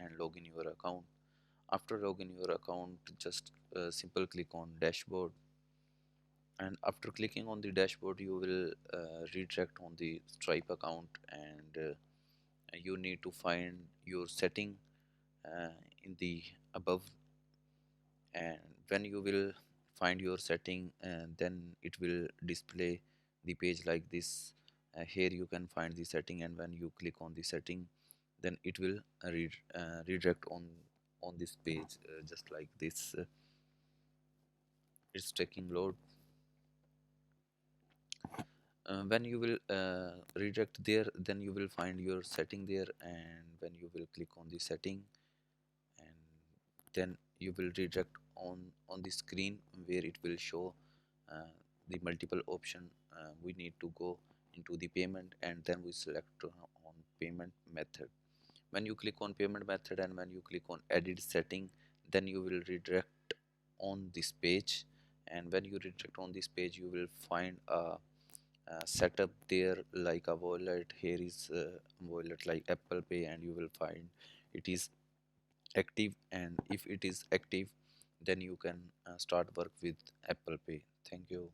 and log in your account. After login your account, just simple click on dashboard, and after clicking on the dashboard you will redirect on the Stripe account, and you need to find your setting uh, in the above. And when you will find your setting, and then it will display the page like this. Here you can find the setting, and when you click on the setting, then it will redirect on this page, just like this. It's taking load. When you will redirect there, then you will find your setting there, and when you will click on the setting, and then you will redirect on the screen where it will show uh, the multiple option. We need to go into the payment, and then we select on payment method. When you click on payment method and when you click on edit setting, then you will redirect on this page. And when you redirect on this page, you will find a setup there like a wallet. Here is a wallet like Apple Pay, and you will find it is active, and if it is active, then you can start work with Apple Pay. Thank you.